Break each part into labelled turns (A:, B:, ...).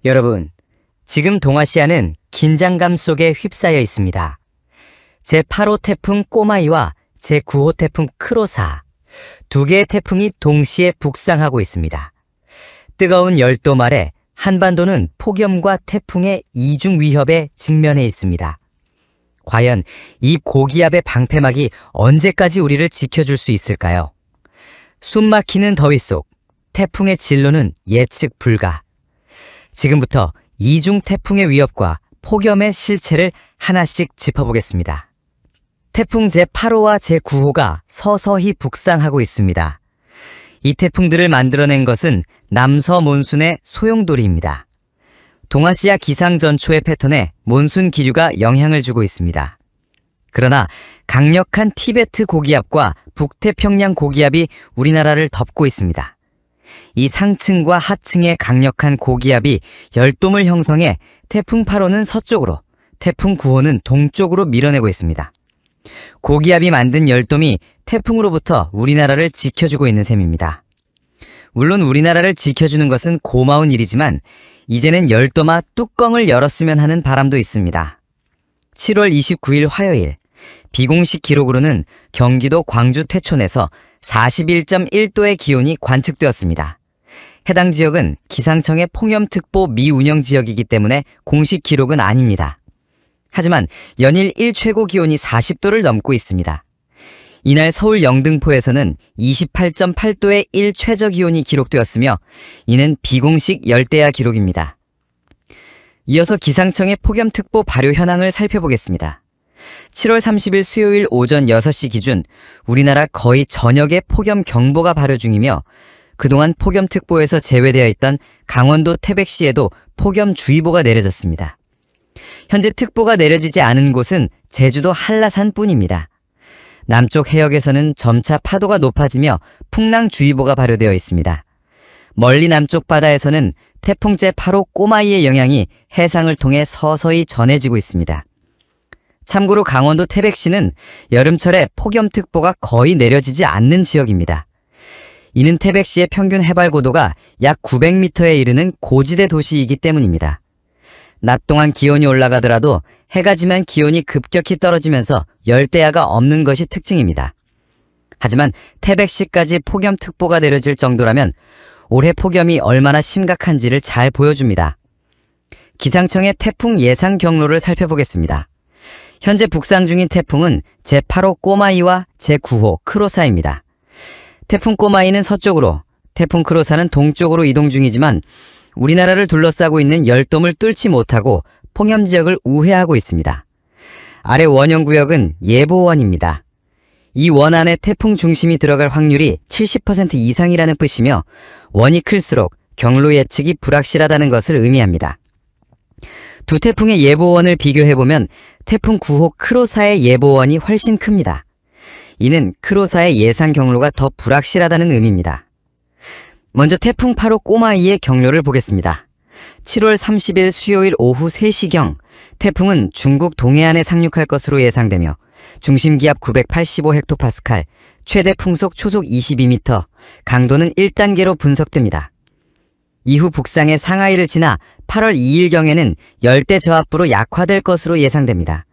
A: 여러분, 지금 동아시아는 긴장감 속에 휩싸여 있습니다. 제8호 태풍 꼬마이와 제9호 태풍 크로사, 두 개의 태풍이 동시에 북상하고 있습니다. 뜨거운 열도 말에 한반도는 폭염과 태풍의 이중 위협에 직면해 있습니다. 과연 이 고기압의 방패막이 언제까지 우리를 지켜줄 수 있을까요? 숨막히는 더위 속 태풍의 진로는 예측 불가. 지금부터 이중 태풍의 위협과 폭염의 실체를 하나씩 짚어보겠습니다. 태풍 제8호와 제9호가 서서히 북상하고 있습니다. 이 태풍들을 만들어낸 것은 남서 몬순의 소용돌이입니다. 동아시아 기상전초의 패턴에 몬순 기류가 영향을 주고 있습니다. 그러나 강력한 티베트 고기압과 북태평양 고기압이 우리나라를 덮고 있습니다. 이 상층과 하층의 강력한 고기압이 열돔을 형성해 태풍 8호는 서쪽으로, 태풍 9호는 동쪽으로 밀어내고 있습니다. 고기압이 만든 열돔이 태풍으로부터 우리나라를 지켜주고 있는 셈입니다. 물론 우리나라를 지켜주는 것은 고마운 일이지만 이제는 열돔아 뚜껑을 열었으면 하는 바람도 있습니다. 7월 29일 화요일, 비공식 기록으로는 경기도 광주 퇴촌에서 41.1도의 기온이 관측되었습니다. 해당 지역은 기상청의 폭염특보 미운영 지역이기 때문에 공식 기록은 아닙니다. 하지만 연일 1최고 기온이 40도를 넘고 있습니다. 이날 서울 영등포에서는 28.8도의 1최저 기온이 기록되었으며 이는 비공식 열대야 기록입니다. 이어서 기상청의 폭염특보 발효 현황을 살펴보겠습니다. 7월 30일 수요일 오전 6시 기준 우리나라 거의 전역에 폭염경보가 발효 중이며 그동안 폭염특보에서 제외되어 있던 강원도 태백시에도 폭염주의보가 내려졌습니다. 현재 특보가 내려지지 않은 곳은 제주도 한라산뿐입니다. 남쪽 해역에서는 점차 파도가 높아지며 풍랑주의보가 발효되어 있습니다. 멀리 남쪽 바다에서는 태풍 제8호 꼬마이의 영향이 해상을 통해 서서히 전해지고 있습니다. 참고로 강원도 태백시는 여름철에 폭염특보가 거의 내려지지 않는 지역입니다. 이는 태백시의 평균 해발 고도가 약 900m에 이르는 고지대 도시이기 때문입니다. 낮 동안 기온이 올라가더라도 해가 지면 기온이 급격히 떨어지면서 열대야가 없는 것이 특징입니다. 하지만 태백시까지 폭염특보가 내려질 정도라면 올해 폭염이 얼마나 심각한지를 잘 보여줍니다. 기상청의 태풍 예상 경로를 살펴보겠습니다. 현재 북상 중인 태풍은 제8호 꼬마이와 제9호 크로사입니다. 태풍 꼬마이는 서쪽으로, 태풍 크로사는 동쪽으로 이동 중이지만 우리나라를 둘러싸고 있는 열돔을 뚫지 못하고 폭염 지역을 우회하고 있습니다. 아래 원형구역은 예보원입니다. 이 원 안에 태풍 중심이 들어갈 확률이 70% 이상이라는 뜻이며 원이 클수록 경로 예측이 불확실하다는 것을 의미합니다. 두 태풍의 예보원을 비교해보면 태풍 9호 크로사의 예보원이 훨씬 큽니다. 이는 크로사의 예상 경로가 더 불확실하다는 의미입니다. 먼저 태풍 8호 꼬마이의 경로를 보겠습니다. 7월 30일 수요일 오후 3시경 태풍은 중국 동해안에 상륙할 것으로 예상되며 중심기압 985헥토파스칼, 최대 풍속 초속 22m, 강도는 1단계로 분석됩니다. 이후 북상해 상하이를 지나 8월 2일경에는 열대저압부로 약화될 것으로 예상됩니다.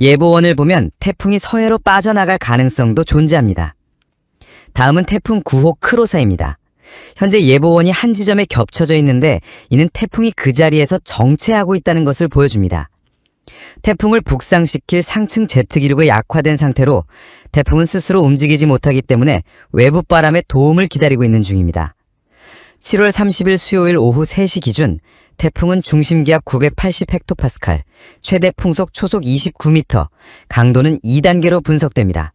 A: 예보원을 보면 태풍이 서해로 빠져나갈 가능성도 존재합니다. 다음은 태풍 9호 크로사입니다. 현재 예보원이 한 지점에 겹쳐져 있는데 이는 태풍이 그 자리에서 정체하고 있다는 것을 보여줍니다. 태풍을 북상시킬 상층 제트기류가 약화된 상태로 태풍은 스스로 움직이지 못하기 때문에 외부 바람의 도움을 기다리고 있는 중입니다. 7월 30일 수요일 오후 3시 기준 태풍은 중심기압 980헥토파스칼, 최대 풍속 초속 29m, 강도는 2단계로 분석됩니다.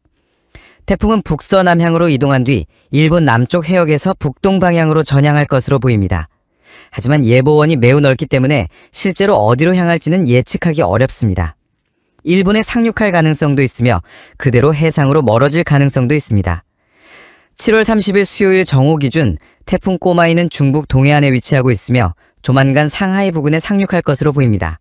A: 태풍은 북서남향으로 이동한 뒤 일본 남쪽 해역에서 북동 방향으로 전향할 것으로 보입니다. 하지만 예보원이 매우 넓기 때문에 실제로 어디로 향할지는 예측하기 어렵습니다. 일본에 상륙할 가능성도 있으며 그대로 해상으로 멀어질 가능성도 있습니다. 7월 30일 수요일 정오 기준 태풍 꼬마이는 중국 동해안에 위치하고 있으며 조만간 상하이 부근에 상륙할 것으로 보입니다.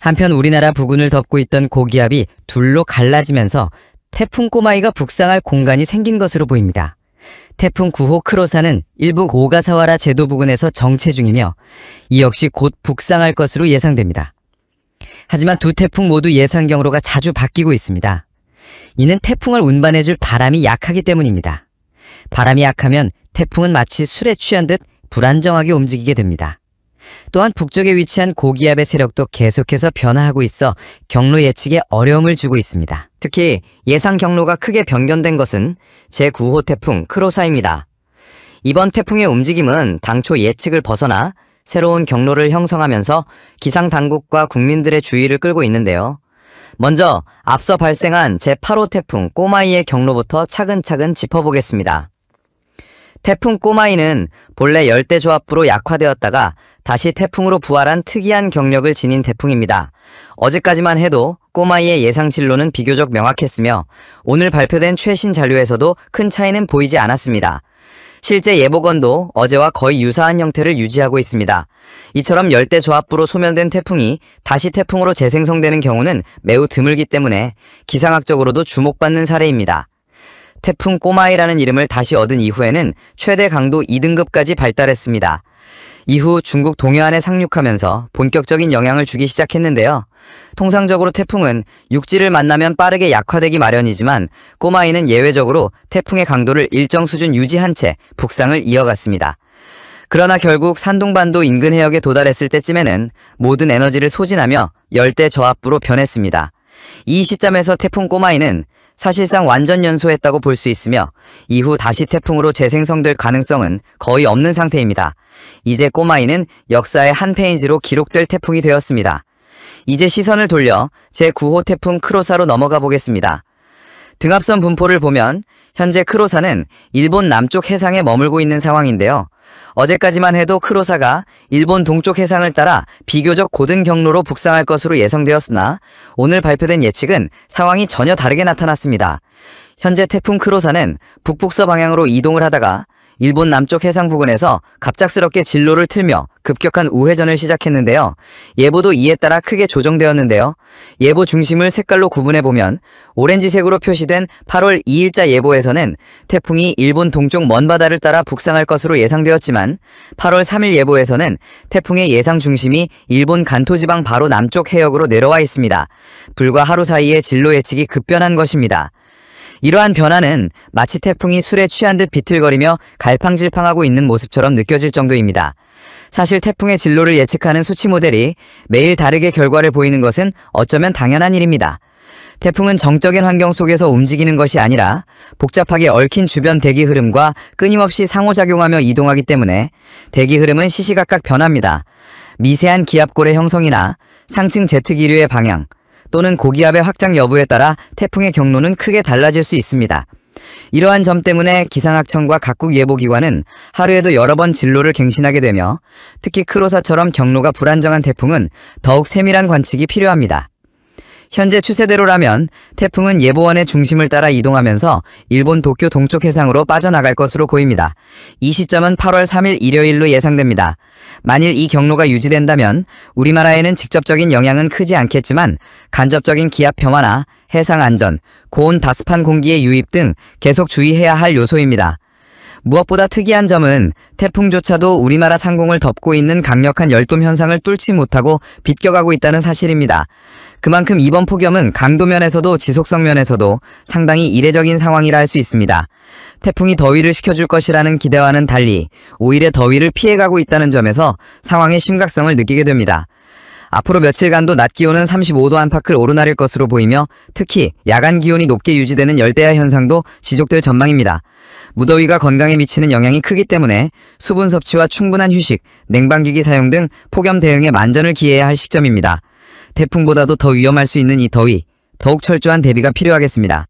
A: 한편 우리나라 부근을 덮고 있던 고기압이 둘로 갈라지면서 태풍 꼬마이가 북상할 공간이 생긴 것으로 보입니다. 태풍 9호 크로사는 일부 오가사와라 제도 부근에서 정체 중이며 이 역시 곧 북상할 것으로 예상됩니다. 하지만 두 태풍 모두 예상 경로가 자주 바뀌고 있습니다. 이는 태풍을 운반해줄 바람이 약하기 때문입니다. 바람이 약하면 태풍은 마치 술에 취한 듯 불안정하게 움직이게 됩니다. 또한 북쪽에 위치한 고기압의 세력도 계속해서 변화하고 있어 경로 예측에 어려움을 주고 있습니다. 특히 예상 경로가 크게 변경된 것은 제9호 태풍 크로사입니다. 이번 태풍의 움직임은 당초 예측을 벗어나 새로운 경로를 형성하면서 기상당국과 국민들의 주의를 끌고 있는데요. 먼저 앞서 발생한 제8호 태풍 꼬마이의 경로부터 차근차근 짚어보겠습니다. 태풍 꼬마이는 본래 열대조합부로 약화되었다가 다시 태풍으로 부활한 특이한 경력을 지닌 태풍입니다. 어제까지만 해도 꼬마이의 예상 진로는 비교적 명확했으며 오늘 발표된 최신 자료에서도 큰 차이는 보이지 않았습니다. 실제 예보건도 어제와 거의 유사한 형태를 유지하고 있습니다. 이처럼 열대조합부로 소멸된 태풍이 다시 태풍으로 재생성되는 경우는 매우 드물기 때문에 기상학적으로도 주목받는 사례입니다. 태풍 꼬마이라는 이름을 다시 얻은 이후에는 최대 강도 2등급까지 발달했습니다. 이후 중국 동해안에 상륙하면서 본격적인 영향을 주기 시작했는데요. 통상적으로 태풍은 육지를 만나면 빠르게 약화되기 마련이지만 꼬마이는 예외적으로 태풍의 강도를 일정 수준 유지한 채 북상을 이어갔습니다. 그러나 결국 산둥반도 인근 해역에 도달했을 때쯤에는 모든 에너지를 소진하며 열대저압부로 변했습니다. 이 시점에서 태풍 꼬마이는 사실상 완전 연소했다고 볼 수 있으며 이후 다시 태풍으로 재생성될 가능성은 거의 없는 상태입니다. 이제 꼬마이는 역사의 한 페이지로 기록될 태풍이 되었습니다. 이제 시선을 돌려 제9호 태풍 크로사로 넘어가 보겠습니다. 등압선 분포를 보면 현재 크로사는 일본 남쪽 해상에 머물고 있는 상황인데요. 어제까지만 해도 크로사가 일본 동쪽 해상을 따라 비교적 고든 경로로 북상할 것으로 예상되었으나 오늘 발표된 예측은 상황이 전혀 다르게 나타났습니다. 현재 태풍 크로사는 북북서 방향으로 이동을 하다가 일본 남쪽 해상 부근에서 갑작스럽게 진로를 틀며 급격한 우회전을 시작했는데요. 예보도 이에 따라 크게 조정되었는데요. 예보 중심을 색깔로 구분해보면 오렌지색으로 표시된 8월 2일자 예보에서는 태풍이 일본 동쪽 먼바다를 따라 북상할 것으로 예상되었지만 8월 3일 예보에서는 태풍의 예상 중심이 일본 간토지방 바로 남쪽 해역으로 내려와 있습니다. 불과 하루 사이에 진로 예측이 급변한 것입니다. 이러한 변화는 마치 태풍이 술에 취한 듯 비틀거리며 갈팡질팡하고 있는 모습처럼 느껴질 정도입니다. 사실 태풍의 진로를 예측하는 수치 모델이 매일 다르게 결과를 보이는 것은 어쩌면 당연한 일입니다. 태풍은 정적인 환경 속에서 움직이는 것이 아니라 복잡하게 얽힌 주변 대기 흐름과 끊임없이 상호작용하며 이동하기 때문에 대기 흐름은 시시각각 변합니다. 미세한 기압골의 형성이나 상층 제트기류의 방향, 또는 고기압의 확장 여부에 따라 태풍의 경로는 크게 달라질 수 있습니다. 이러한 점 때문에 기상학청과 각국 예보기관은 하루에도 여러 번 진로를 갱신하게 되며 특히 크로사처럼 경로가 불안정한 태풍은 더욱 세밀한 관측이 필요합니다. 현재 추세대로라면 태풍은 예보원의 중심을 따라 이동하면서 일본 도쿄 동쪽 해상으로 빠져나갈 것으로 보입니다. 이 시점은 8월 3일 일요일로 예상됩니다. 만일 이 경로가 유지된다면 우리나라에는 직접적인 영향은 크지 않겠지만 간접적인 기압 평화나 해상 안전, 고온 다습한 공기의 유입 등 계속 주의해야 할 요소입니다. 무엇보다 특이한 점은 태풍조차도 우리나라 상공을 덮고 있는 강력한 열돔 현상을 뚫지 못하고 비껴가고 있다는 사실입니다. 그만큼 이번 폭염은 강도 면에서도 지속성 면에서도 상당히 이례적인 상황이라 할 수 있습니다. 태풍이 더위를 식혀줄 것이라는 기대와는 달리 오히려 더위를 피해가고 있다는 점에서 상황의 심각성을 느끼게 됩니다. 앞으로 며칠간도 낮 기온은 35도 안팎을 오르내릴 것으로 보이며 특히 야간 기온이 높게 유지되는 열대야 현상도 지속될 전망입니다. 무더위가 건강에 미치는 영향이 크기 때문에 수분 섭취와 충분한 휴식, 냉방기기 사용 등 폭염 대응에 만전을 기해야 할 시점입니다. 태풍보다도 더 위험할 수 있는 이 더위, 더욱 철저한 대비가 필요하겠습니다.